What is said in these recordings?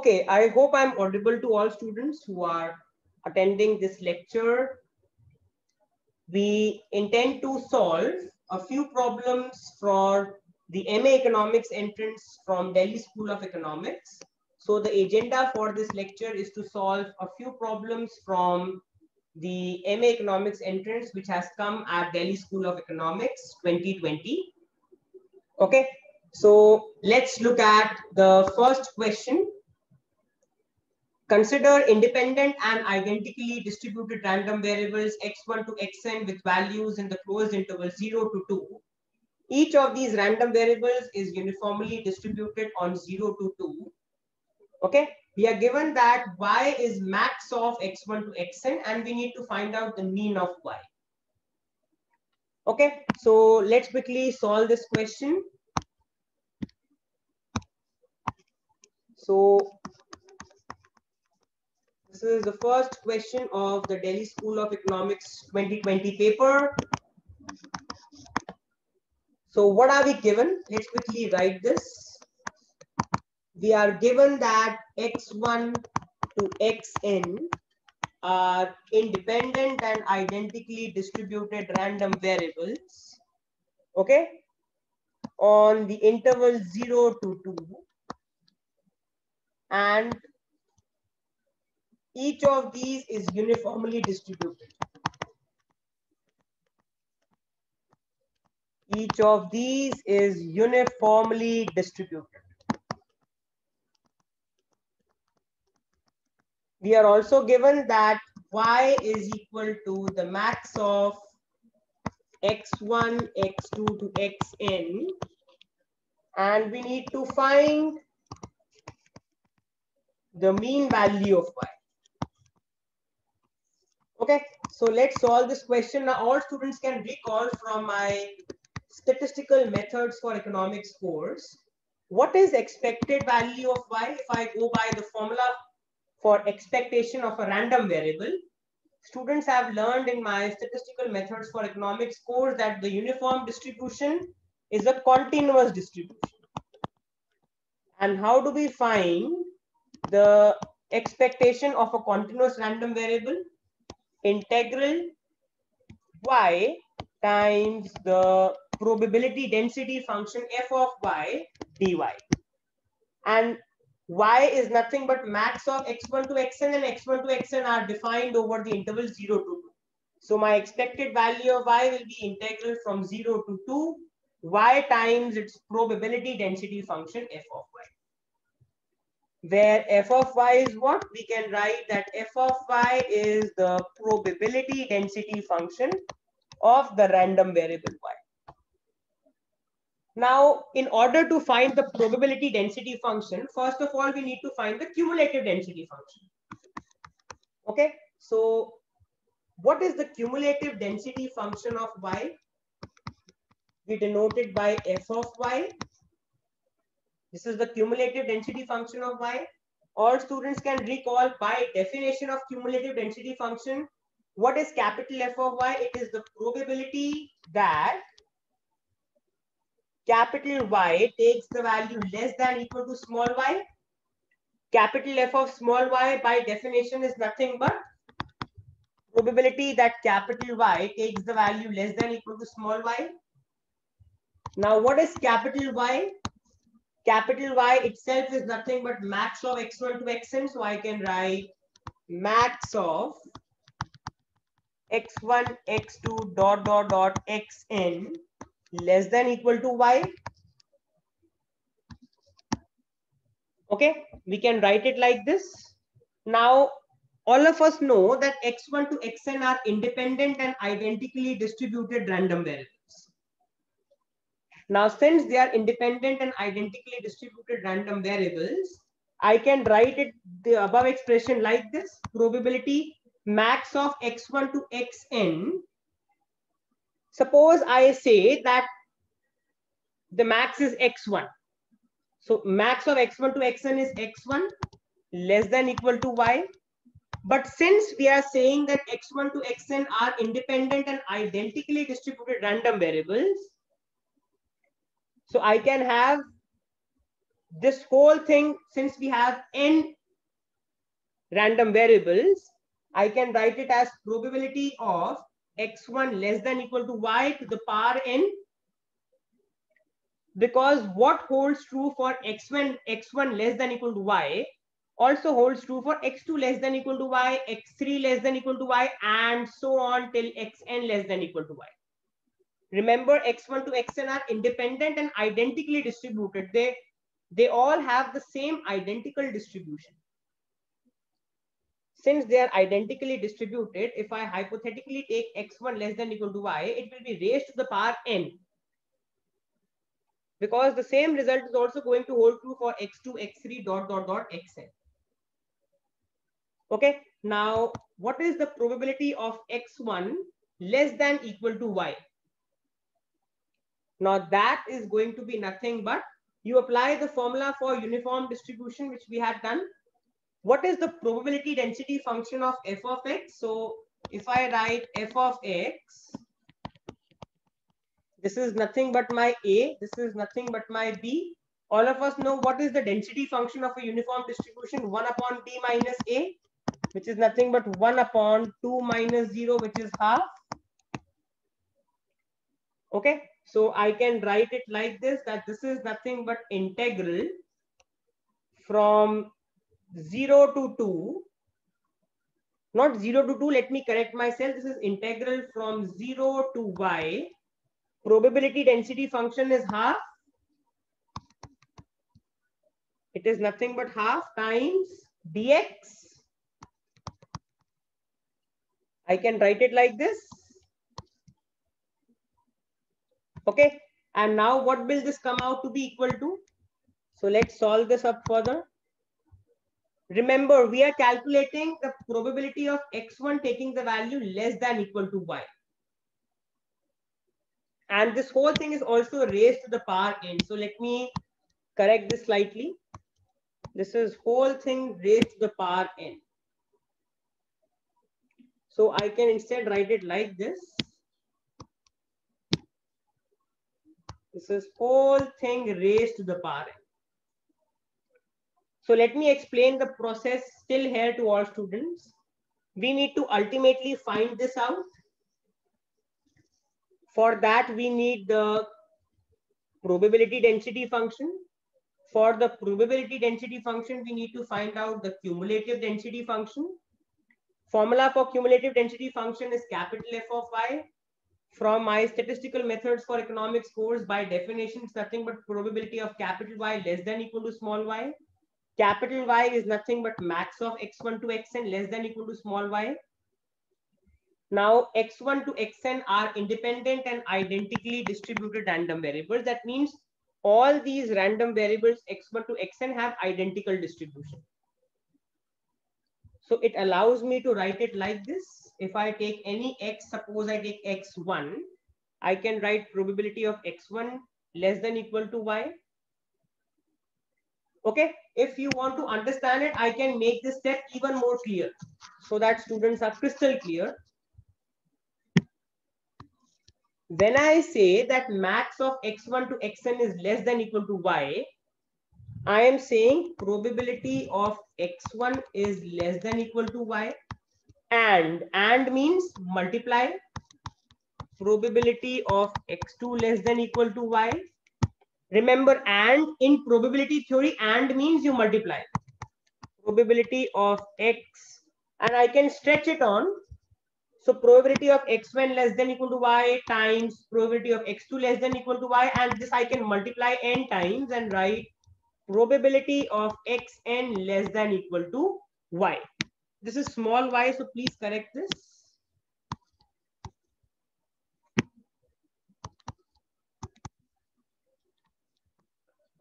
Okay, I hope I'm audible to all students who are attending this lecture. We intend to solve a few problems for the MA Economics entrance from Delhi School of Economics. So the agenda for this lecture is to solve a few problems from the MA Economics entrance which has come at Delhi School of Economics 2020. Okay, so let's look at the first question. Consider independent and identically distributed random variables x1 to xn with values in the closed interval 0 to 2. Each of these random variables is uniformly distributed on 0 to 2. Okay, we are given that y is max of x1 to xn and we need to find out the mean of y. Okay, so let's quickly solve this question. So this is the first question of the Delhi School of Economics 2020 paper. So what are we given? Let's quickly write this. We are given that x1 to xn are independent and identically distributed random variables, okay, on the interval 0 to 2, and each of these is uniformly distributed. Each of these is uniformly distributed. We are also given that y is equal to the max of x1, x2 to xn, and we need to find the mean value of y. Okay, so let's solve this question. Now all students can recall from my statistical methods for economics course, what is expected value of y if I go by the formula for expectation of a random variable. Students have learned in my statistical methods for economics course that the uniform distribution is a continuous distribution. And how do we find the expectation of a continuous random variable? Integral y times the probability density function f of y dy. And y is nothing but max of x1 to xn, and x1 to xn are defined over the interval 0 to 2. So my expected value of y will be integral from 0 to 2 y times its probability density function f of y. Where f of y is what? We can write that f of y is the probability density function of the random variable y. Now, in order to find the probability density function, first of all, we need to find the cumulative density function. Okay, so what is the cumulative density function of y? We denote it by f of y. This is the cumulative density function of y. All students can recall by definition of cumulative density function, what is capital F of y? It is the probability that capital Y takes the value less than equal to small y. Capital F of small y by definition is nothing but probability that capital Y takes the value less than equal to small y. Now what is capital Y? Capital Y itself is nothing but max of x1 to xn. So I can write max of x1, x2 dot dot dot xn less than equal to y. Okay, we can write it like this. Now all of us know that x1 to xn are independent and identically distributed random variables. Now, since they are independent and identically distributed random variables, I can write it the above expression like this: probability max of x1 to xn. Suppose I say that the max is x1. So max of x1 to xn is x1 less than equal to y. But since we are saying that x1 to xn are independent and identically distributed random variables, so I can have this whole thing, since we have n random variables, I can write it as probability of x1 less than equal to y to the power n, because what holds true for x1 less than equal to y also holds true for x2 less than equal to y, x3 less than equal to y, and so on till xn less than equal to y. Remember, x1 to xn are independent and identically distributed. They all have the same identical distribution. Since they are identically distributed, if I hypothetically take x1 less than equal to y, it will be raised to the power n, because the same result is also going to hold true for x2, x3, dot, dot, dot, xn. Okay, now what is the probability of x1 less than equal to y? Now that is going to be nothing but you apply the formula for uniform distribution, which we had done. What is the probability density function of f of x? So if I write f of x, this is nothing but my a, this is nothing but my b. All of us know what is the density function of a uniform distribution, 1 upon b minus a, which is nothing but 1 upon 2 minus 0, which is half. Okay, so I can write it like this, that this is nothing but integral from 0 to 2, not 0 to 2, let me correct myself, this is integral from 0 to y. Probability density function is half. It is nothing but half times dx. I can write it like this. Okay, and now what will this come out to be equal to? So let's solve this up further. Remember, we are calculating the probability of x1 taking the value less than equal to y. And this whole thing is also raised to the power n. So let me correct this slightly. This is whole thing raised to the power n. So I can instead write it like this. This is whole thing raised to the power n. So let me explain the process still here to all students. We need to ultimately find this out. For that, we need the probability density function. For the probability density function, we need to find out the cumulative density function. Formula for cumulative density function is capital F of y. From my statistical methods for economics course, by definition, it's nothing but probability of capital Y less than equal to small y. Capital Y is nothing but max of x1 to xn less than equal to small y. Now, x1 to xn are independent and identically distributed random variables. That means all these random variables x1 to xn have identical distribution. So it allows me to write it like this. If I take any x, suppose I take x1, I can write probability of x1 less than equal to y. Okay, if you want to understand it, I can make this step even more clear so that students are crystal clear. When I say that max of x1 to xn is less than equal to y, I am saying probability of x1 is less than equal to y, and means multiply probability of x2 less than equal to y. Remember, and in probability theory, and means you multiply probability of x, and I can stretch it on. So probability of x1 less than equal to y times probability of x2 less than equal to y, and this I can multiply n times and write probability of xn less than equal to y. This is small y, so please correct this.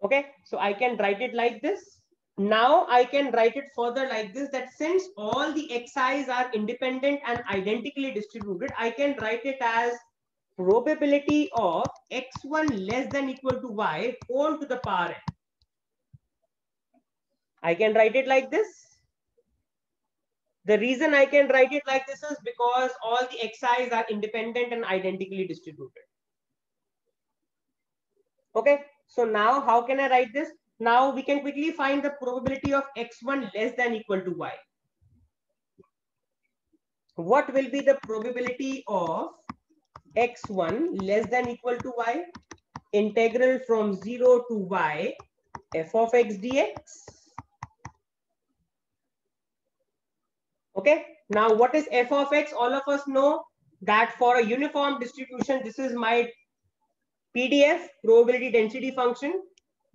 Okay, so I can write it like this. Now I can write it further like this, that since all the xi's are independent and identically distributed, I can write it as probability of x1 less than equal to y whole to the power n. I can write it like this. The reason I can write it like this is because all the xi's are independent and identically distributed. Okay, so now how can I write this? Now we can quickly find the probability of x1 less than equal to y. What will be the probability of x1 less than equal to y? Integral from 0 to y f of x dx. Okay, now what is f of x? All of us know that for a uniform distribution, this is my PDF, probability density function.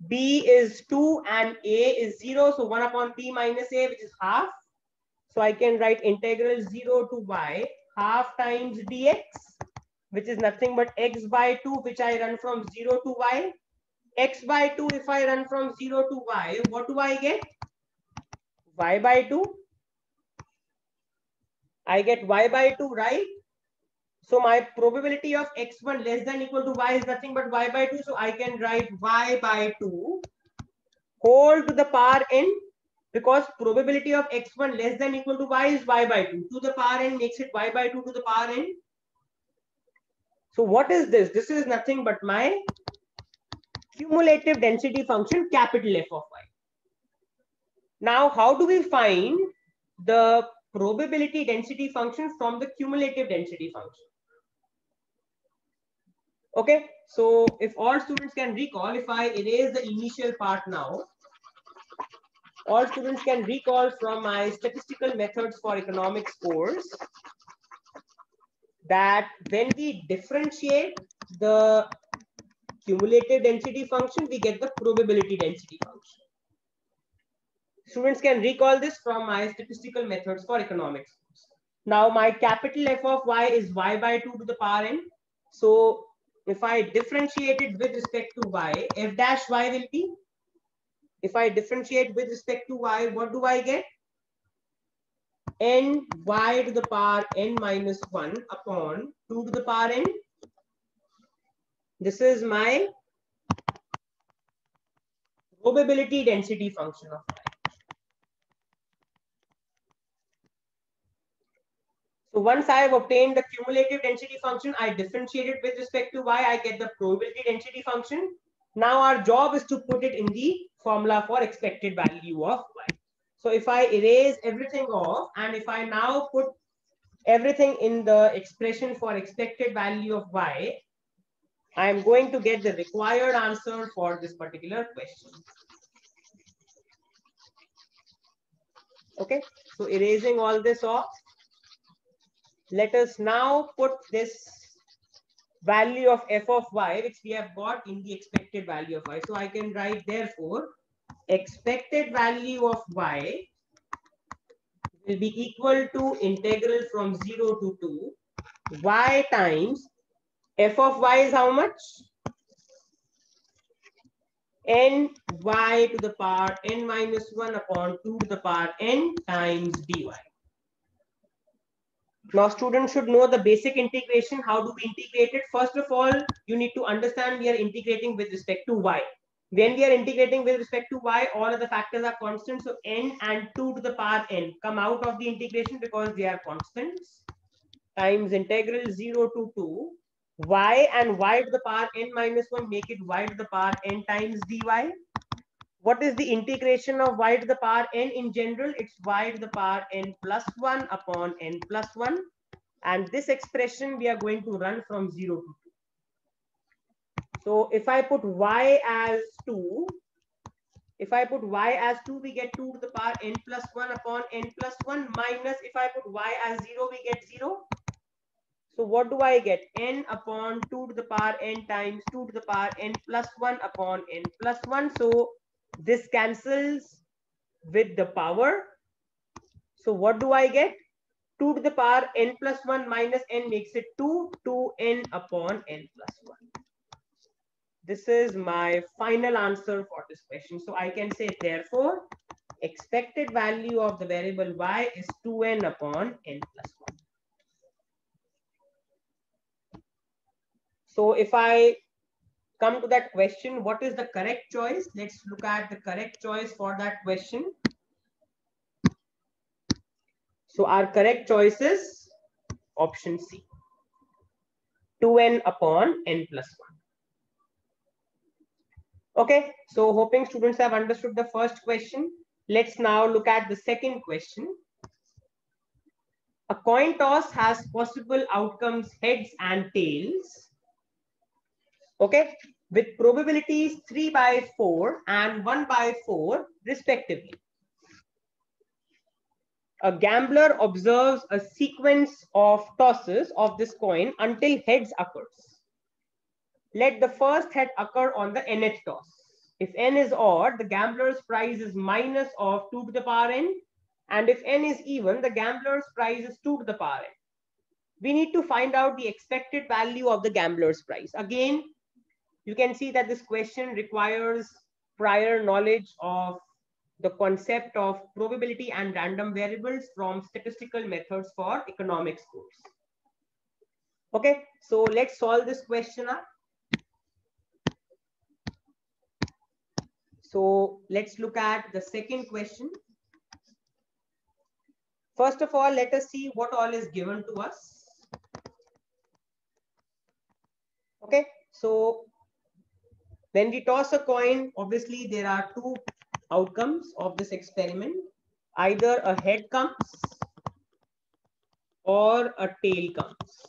B is 2 and A is 0. So 1 upon B minus A, which is half. So I can write integral 0 to y half times dx, which is nothing but x by 2, which I run from 0 to y. X by 2, if I run from 0 to y, what do I get? Y by 2. I get y by 2, right? So my probability of x1 less than equal to y is nothing but y by 2. So I can write y by 2 whole to the power n, because probability of x1 less than equal to y is y by 2. To the power n makes it y by 2 to the power n. So what is this? This is nothing but my cumulative density function, capital F of y. Now, how do we find the probability density function from the cumulative density function? Okay, so if all students can recall, if I erase the initial part now, all students can recall from my statistical methods for economics course that when we differentiate the cumulative density function, we get the probability density function. Students can recall this from my statistical methods for economics. Now my capital F of y is y by 2 to the power n. So if I differentiate it with respect to y, f dash y will be, if I differentiate with respect to y, what do I get? N y to the power n minus 1 upon 2 to the power n. This is my probability density function of y. So once I have obtained the cumulative density function, I differentiate it with respect to y, I get the probability density function. Now our job is to put it in the formula for expected value of y. So if I erase everything off and if I now put everything in the expression for expected value of y, I am going to get the required answer for this particular question. Okay, so erasing all this off, let us now put this value of f of y, which we have got in the expected value of y. So I can write therefore expected value of y will be equal to integral from 0 to 2 y times f of y is how much? N y to the power n minus 1 upon 2 to the power n times dy. Now students should know the basic integration. How do we integrate it? First of all, you need to understand we are integrating with respect to y. When we are integrating with respect to y, all of the factors are constant. So n and 2 to the power n come out of the integration because they are constants, times integral 0 to 2 y and y to the power n minus 1 make it y to the power n times dy. What is the integration of y to the power n in general? It's y to the power n plus 1 upon n plus 1. And this expression we are going to run from 0 to 2. So if I put y as 2, we get 2 to the power n plus 1 upon n plus 1 minus if I put y as 0, we get 0. So what do I get? N upon 2 to the power n times 2 to the power n plus 1 upon n plus 1. So this cancels with the power. So what do I get? 2 to the power n plus 1 minus n makes it 2 to n upon n plus 1. This is my final answer for this question. So I can say therefore expected value of the variable y is 2n upon n plus 1. So if I come to that question, what is the correct choice? Let's look at the correct choice for that question. So our correct choice is option C, 2n upon n plus 1. Okay, so hoping students have understood the first question. Let's now look at the second question. A coin toss has possible outcomes heads and tails. Okay, with probabilities 3/4 and 1/4 respectively. A gambler observes a sequence of tosses of this coin until heads occurs. Let the first head occur on the nth toss. If n is odd, the gambler's prize is minus of 2 to the power n. And if n is even, the gambler's prize is 2 to the power n. We need to find out the expected value of the gambler's prize. Again, you can see that this question requires prior knowledge of the concept of probability and random variables from statistical methods for economics course. Okay, so let's solve this question up. So let's look at the second question. First of all, let us see what all is given to us. Okay, so when we toss a coin, obviously there are two outcomes of this experiment. Either a head comes or a tail comes.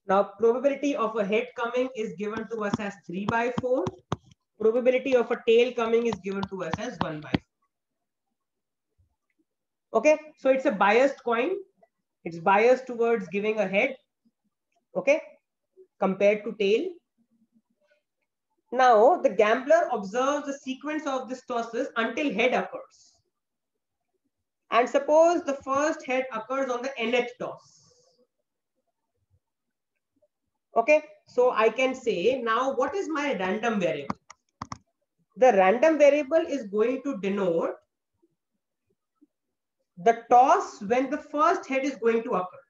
Now, probability of a head coming is given to us as 3/4. Probability of a tail coming is given to us as 1/4. Okay, so it's a biased coin. It's biased towards giving a head. Okay, compared to tail. Now, the gambler observes the sequence of these tosses until head occurs. And suppose the first head occurs on the nth toss. Okay, so I can say now what is my random variable? The random variable is going to denote the toss when the first head is going to occur.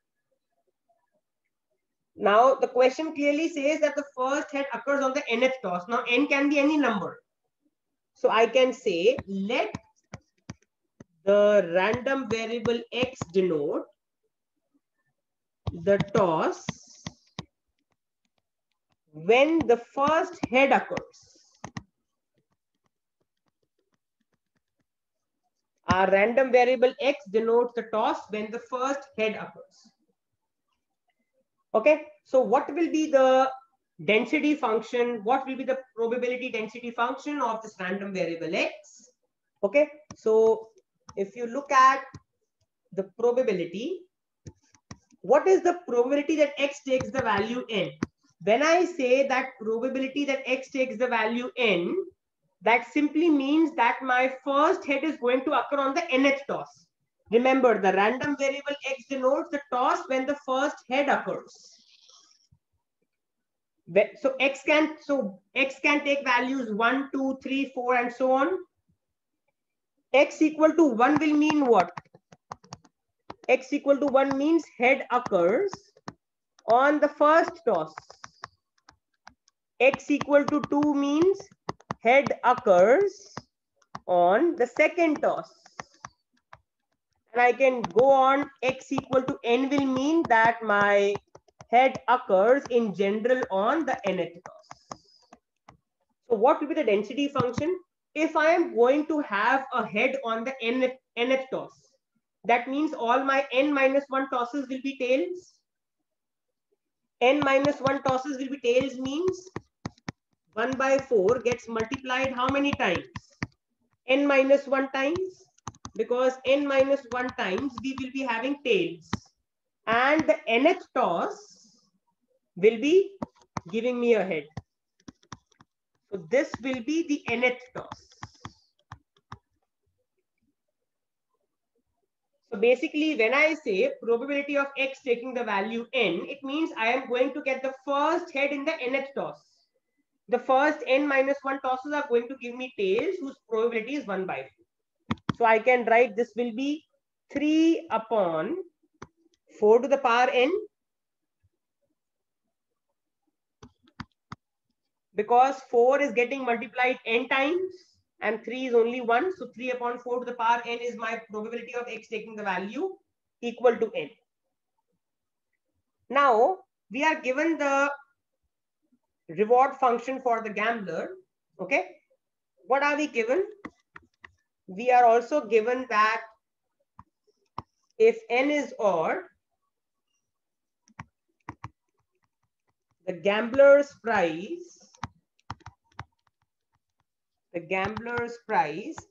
Now, the question clearly says that the first head occurs on the nth toss. Now, n can be any number. So, I can say let the random variable x denote the toss when the first head occurs. Our random variable x denotes the toss when the first head occurs. Okay, so what will be the density function? What will be the probability density function of this random variable x? Okay, so if you look at the probability, what is the probability that x takes the value n? When I say that probability that x takes the value n, that simply means that my first head is going to occur on the nth toss. Remember, the random variable x denotes the toss when the first head occurs. So x can take values 1, 2, 3, 4, and so on. X equal to 1 will mean what? X equal to 1 means head occurs on the first toss. X equal to 2 means head occurs on the second toss. And I can go on. X equal to n will mean that my head occurs in general on the nth toss. So what will be the density function? If I am going to have a head on the nth toss, that means all my n minus 1 tosses will be tails. N minus 1 tosses will be tails means 1/4 gets multiplied how many times? N minus 1 times, because n minus 1 times we will be having tails. And the nth toss will be giving me a head. So this will be the nth toss. So basically, when I say probability of x taking the value n, it means I am going to get the first head in the nth toss. The first n minus 1 tosses are going to give me tails whose probability is 1/4. So I can write this will be 3/4 to the power n, because 4 is getting multiplied n times and 3 is only 1. So 3/4 to the power n is my probability of x taking the value equal to n. Now we are given the reward function for the gambler. Okay, what are we given? We are also given that if n is odd, the gambler's price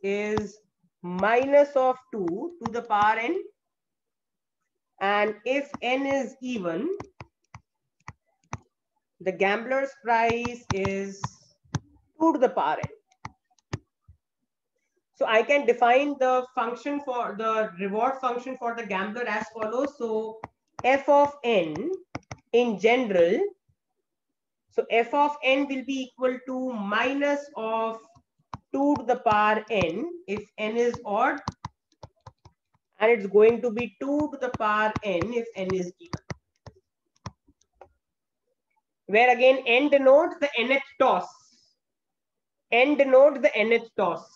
is minus of 2 to the power n, and if n is even, the gambler's price is 2 to the power n. So I can define the function for the reward function for the gambler as follows. So f of n in general, so f of n will be equal to minus of 2 to the power n if n is odd, and it's going to be 2 to the power n if n is even. Where again n denotes the nth toss. N denotes the nth toss.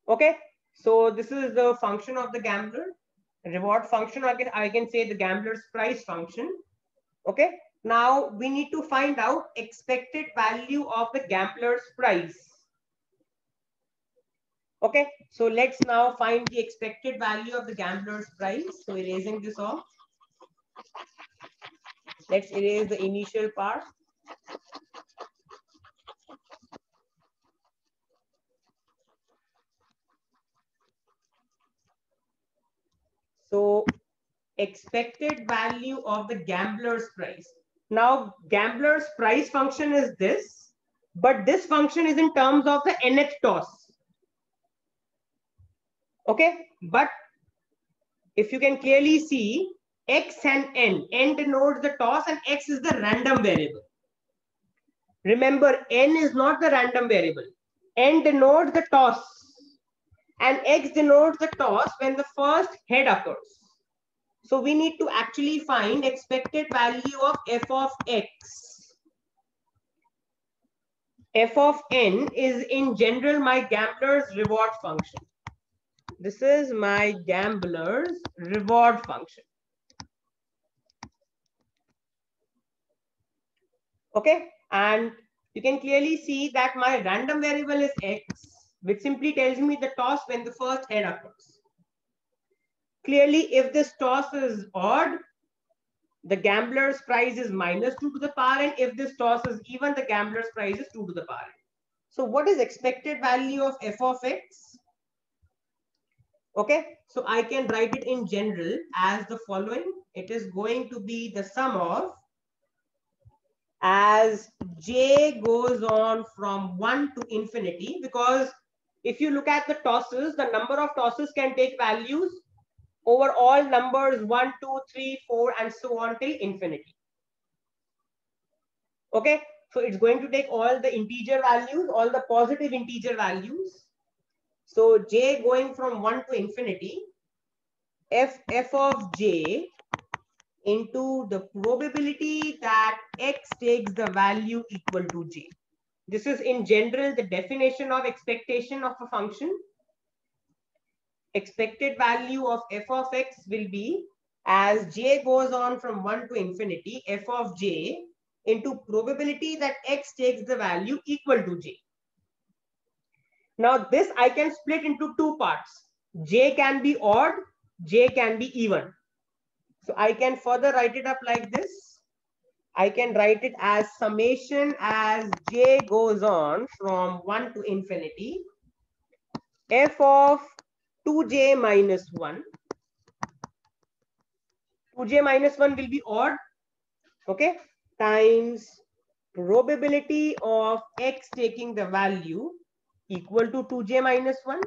Okay, so this is the function of the gambler, reward function. I can say the gambler's price function. Okay, now we need to find out expected value of the gambler's price. Okay, so let's now find the expected value of the gambler's price. So erasing this off, let's erase the initial part. So expected value of the gambler's price. Now gambler's price function is this, but this function is in terms of the nth toss. Okay, but if you can clearly see x and n denotes the toss and x is the random variable. Remember, n is not the random variable. N denotes the toss and x denotes the toss when the first head occurs. So we need to actually find expected value of f of x. F of n is in general my gambler's reward function. This is my gambler's reward function. Okay, and you can clearly see that my random variable is x, which simply tells me the toss when the first head occurs. Clearly, if this toss is odd, the gambler's price is minus 2 to the power n. If this toss is even, the gambler's price is 2 to the power n. So what is expected value of f of x? Okay, so I can write it in general as the following. It is going to be the sum of, as j goes on from 1 to infinity, because if you look at the tosses, the number of tosses can take values over all numbers 1, 2, 3, 4, and so on till infinity. Okay, so it's going to take all the integer values, all the positive integer values. So j going from 1 to infinity, f of j into the probability that x takes the value equal to j. This is in general the definition of expectation of a function. Expected value of f of x will be, as j goes on from 1 to infinity, f of j into probability that x takes the value equal to j. Now this I can split into two parts. J can be odd, j can be even. So I can further write it up like this. I can write it as summation as j goes on from 1 to infinity, f of 2j minus 1. 2j minus 1 will be odd, okay, times probability of x taking the value equal to 2j minus 1.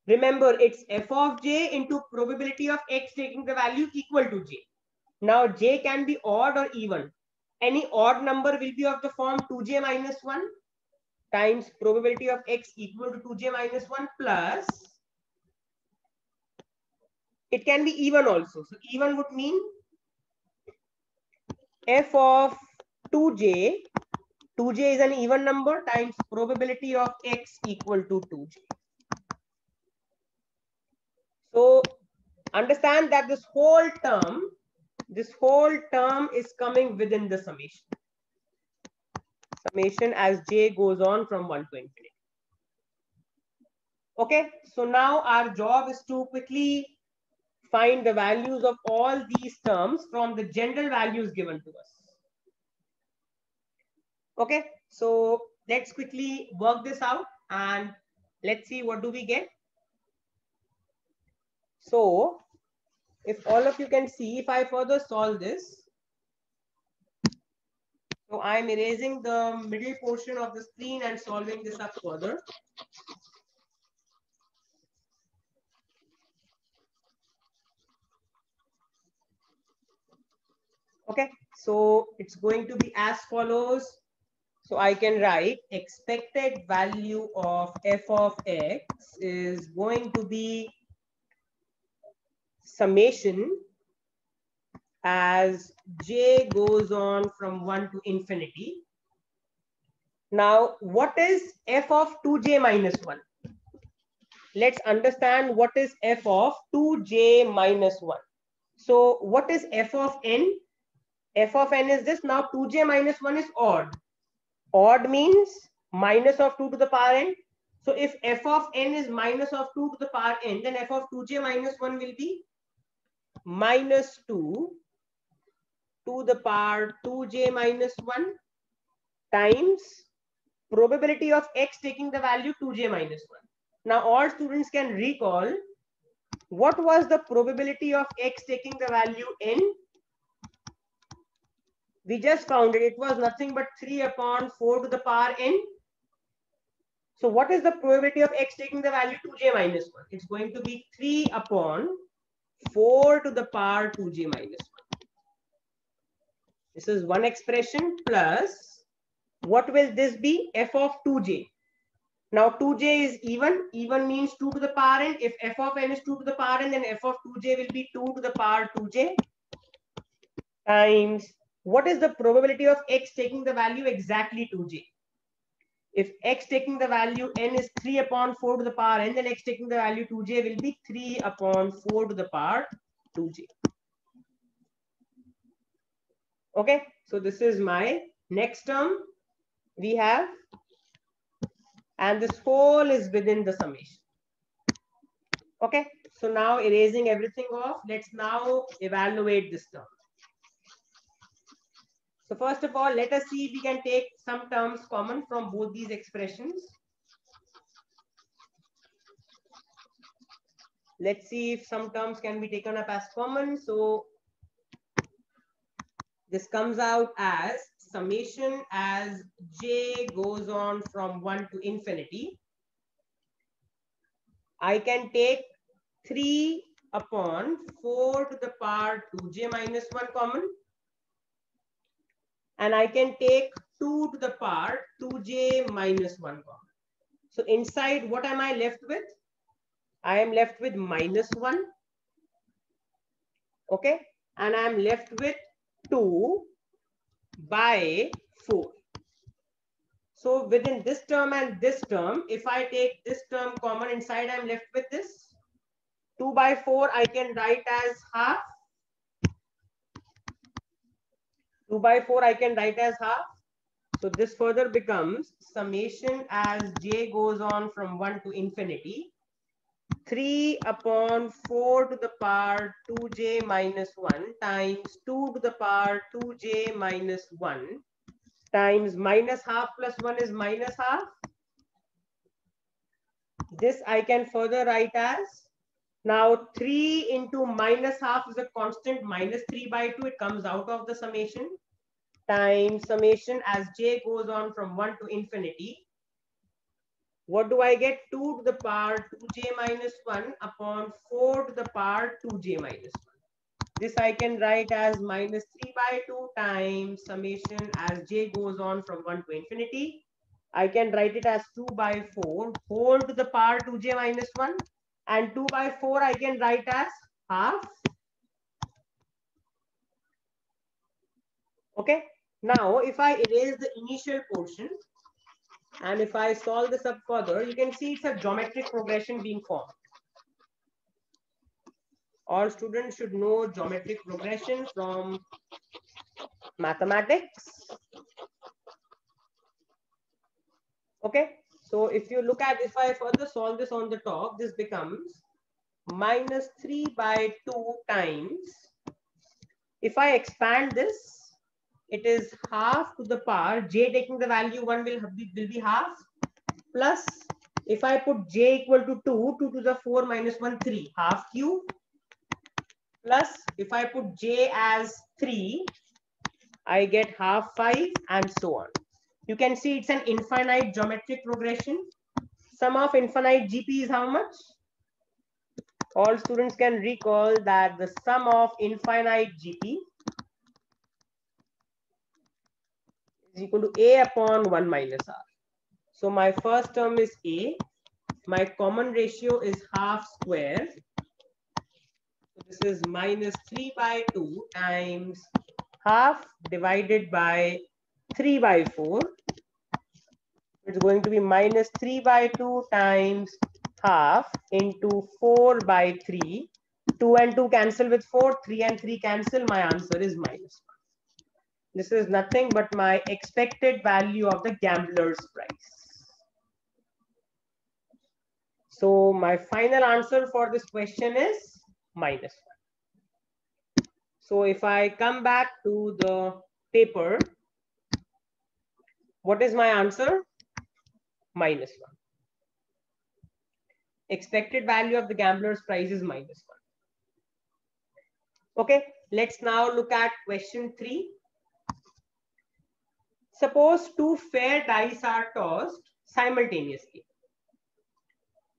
Remember, it's f of j into probability of x taking the value equal to j. Now j can be odd or even. Any odd number will be of the form 2j minus 1 times probability of x equal to 2j minus 1 plus, it can be even also. So even would mean f of 2j, 2j is an even number, times probability of x equal to 2j. So understand that this whole term This whole term is coming within the summation. Summation as j goes on from 1 to infinity. Okay, so now our job is to quickly find the values of all these terms from the general values given to us. Okay, so let's quickly work this out and let's see what do we get. So if all of you can see, if I further solve this, so I'm erasing the middle portion of the screen and solving this up further. Okay, so it's going to be as follows. So I can write expected value of f of x is going to be summation as j goes on from 1 to infinity. Now, what is f of 2j minus 1? Let's understand what is f of 2j minus 1. So what is f of n? F of n is this. Now 2j minus 1 is odd. Odd means minus of 2 to the power n. So if f of n is minus of 2 to the power n, then f of 2j minus 1 will be minus 2 to the power 2j minus 1 times probability of x taking the value 2j minus 1. Now all students can recall what was the probability of x taking the value n. We just found it. It was nothing but 3 upon 4 to the power n. So what is the probability of x taking the value 2j minus 1? It's going to be 3 upon 4 to the power 2j minus 1. This is one expression plus what will this be? F of 2j. Now 2j is even. Even means 2 to the power n. If f of n is 2 to the power n, then f of 2j will be 2 to the power 2j times what is the probability of x taking the value exactly 2j? If x taking the value n is 3 upon 4 to the power n, then x taking the value 2j will be 3 upon 4 to the power 2j. Okay, so this is my next term we have, and this whole is within the summation. Okay, so now erasing everything off, let's now evaluate this term. So first of all, let us see if we can take some terms common from both these expressions. Let's see if some terms can be taken up as common. So this comes out as summation as j goes on from 1 to infinity. I can take 3 upon 4 to the power 2j minus 1 common. And I can take 2 to the power 2j minus 1 common. So inside, what am I left with? I am left with minus 1. Okay. And I am left with 2 by 4. So within this term and this term, if I take this term common inside, I am left with this. 2 by 4 I can write as half. 2 by 4 I can write as half. So this further becomes summation as j goes on from 1 to infinity. 3 upon 4 to the power 2j minus 1 times 2 to the power 2j minus 1 times minus half plus 1 is minus half. This I can further write as, now 3 into minus half is a constant, minus 3 by 2, it comes out of the summation, times summation as j goes on from 1 to infinity. What do I get? 2 to the power 2j minus 1 upon 4 to the power 2j minus 1. This I can write as minus 3 by 2 times summation as j goes on from 1 to infinity. I can write it as 2 by 4 whole to the power 2j minus 1. And 2 by 4 I can write as half. Okay. Now, if I erase the initial portion, and if I solve this up further, you can see it's a geometric progression being formed. All students should know geometric progression from mathematics. Okay, so if you look at, if I further solve this on the top, this becomes minus 3 by 2 times. If I expand this, it is half to the power, j taking the value 1 will be half, plus if I put j equal to 2, 2 to the 4 minus 1, 3, half cube, plus if I put j as 3, I get half 5 and so on. You can see it's an infinite geometric progression. Sum of infinite GP is how much? All students can recall that the sum of infinite GP is equal to A upon 1 minus R. So my first term is A. My common ratio is half square. So this is minus 3 by 2 times half divided by 3 by 4. It's going to be minus 3 by 2 times half into 4 by 3. 2 and 2 cancel with 4. 3 and 3 cancel. My answer is minus 1. This is nothing but my expected value of the gambler's price. So my final answer for this question is minus 1. So if I come back to the paper, what is my answer? Minus 1. Expected value of the gambler's price is minus 1. Okay, let's now look at question 3. Suppose two fair dice are tossed simultaneously.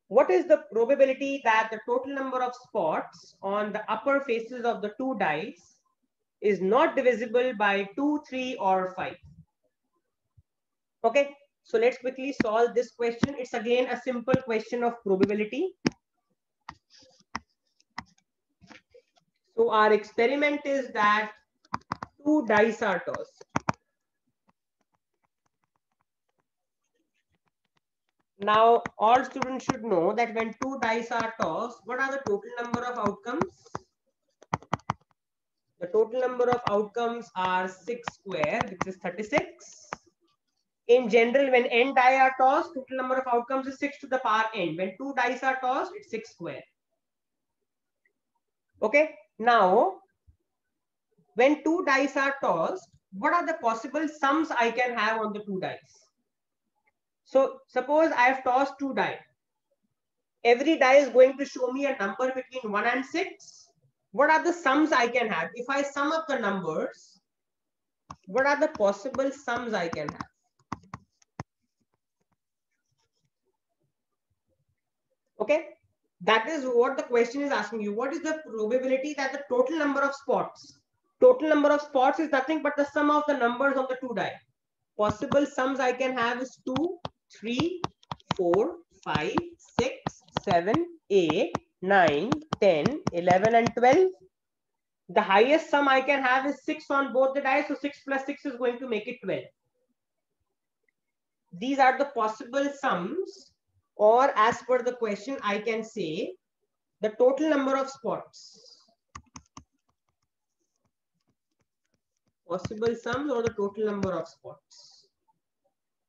What is the probability that the total number of spots on the upper faces of the two dice is not divisible by 2, 3, or 5? Okay, so let's quickly solve this question. It's again a simple question of probability. So our experiment is that two dice are tossed. Now, all students should know that when two dice are tossed, what are the total number of outcomes? The total number of outcomes are 6 square, which is 36. In general, when n die are tossed, total number of outcomes is 6 to the power n. When two dice are tossed, it's 6 square. Okay. Now, when two dice are tossed, what are the possible sums I can have on the two dice? So suppose I have tossed two die. Every die is going to show me a number between 1 and 6. What are the sums I can have? If I sum up the numbers, what are the possible sums I can have? Okay, that is what the question is asking you. What is the probability that the total number of spots? Total number of spots is nothing but the sum of the numbers on the two die. Possible sums I can have is 2, 3, 4, 5, 6, 7, 8, 9, 10, 11, and 12. The highest sum I can have is 6 on both the dice. So 6 plus 6 is going to make it 12. These are the possible sums, or as per the question, I can say the total number of spots. Possible sums or the total number of spots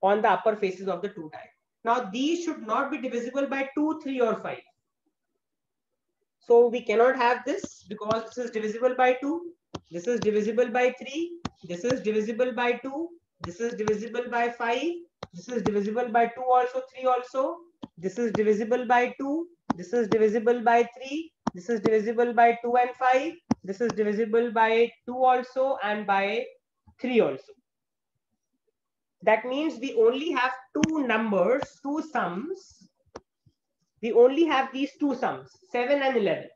on the upper faces of the two die. Now these should not be divisible by 2, 3, or 5. So we cannot have this because this is divisible by 2. This is divisible by 3. This is divisible by 2. This is divisible by 5. This is divisible by 2 also, 3 also. This is divisible by 2. This is divisible by 3. This is divisible by 2 and 5. This is divisible by 2 also and by 3 also. That means we only have two numbers, two sums. We only have these two sums, 7 and 11.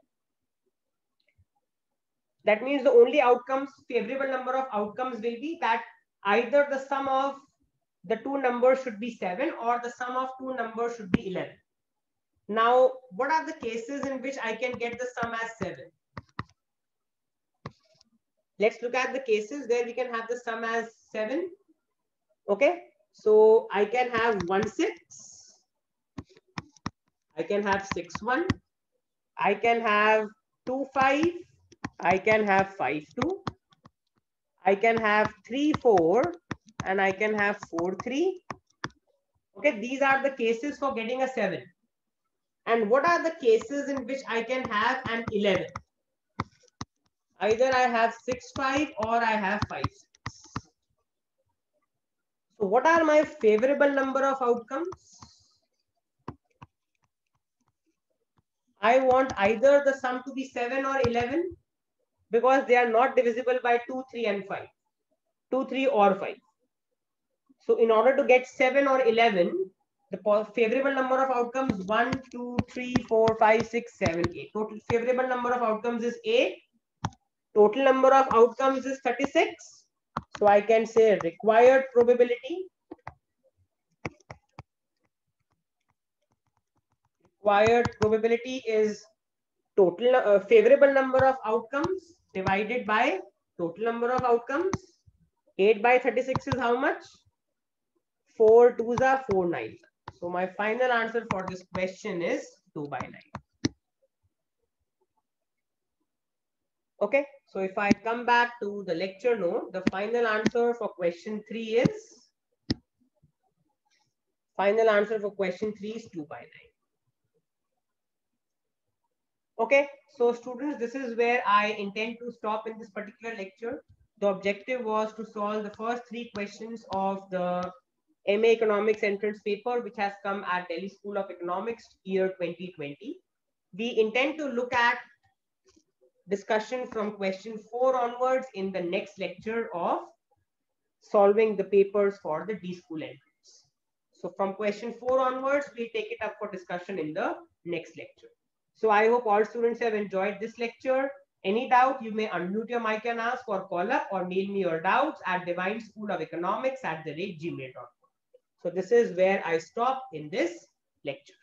That means the only outcomes, favorable number of outcomes will be that either the sum of the two numbers should be 7 or the sum of two numbers should be 11. Now, what are the cases in which I can get the sum as 7? Let's look at the cases where we can have the sum as 7. Okay, so I can have 1, 6. I can have 6, 1. I can have 2, 5. I can have 5, 2. I can have 3, 4. And I can have 4, 3. Okay, these are the cases for getting a 7. And what are the cases in which I can have an 11? Either I have 6, 5 or I have 5, 6. So what are my favorable number of outcomes? I want either the sum to be 7 or 11 because they are not divisible by 2, 3 and 5. 2, 3 or 5. So in order to get 7 or 11, the favorable number of outcomes 1, 2, 3, 4, 5, 6, 7, 8. Total favorable number of outcomes is 8. Total number of outcomes is 36. So I can say required probability. Required probability is total favorable number of outcomes divided by total number of outcomes. 8 by 36 is how much? 4 2s are 4 9s. So my final answer for this question is 2 by 9. Okay, so if I come back to the lecture note, the final answer for question 3 is 2 by 9. Okay, so students, this is where I intend to stop in this particular lecture. The objective was to solve the first 3 questions of the MA Economics entrance paper, which has come at Delhi School of Economics year 2020. We intend to look at discussion from question 4 onwards in the next lecture of solving the papers for the D School entrance. So from question 4 onwards, we take it up for discussion in the next lecture. So I hope all students have enjoyed this lecture. Any doubt, you may unmute your mic and ask, or call up or mail me your doubts at divineschoolofeconomics@gmail.com. So this is where I stop in this lecture.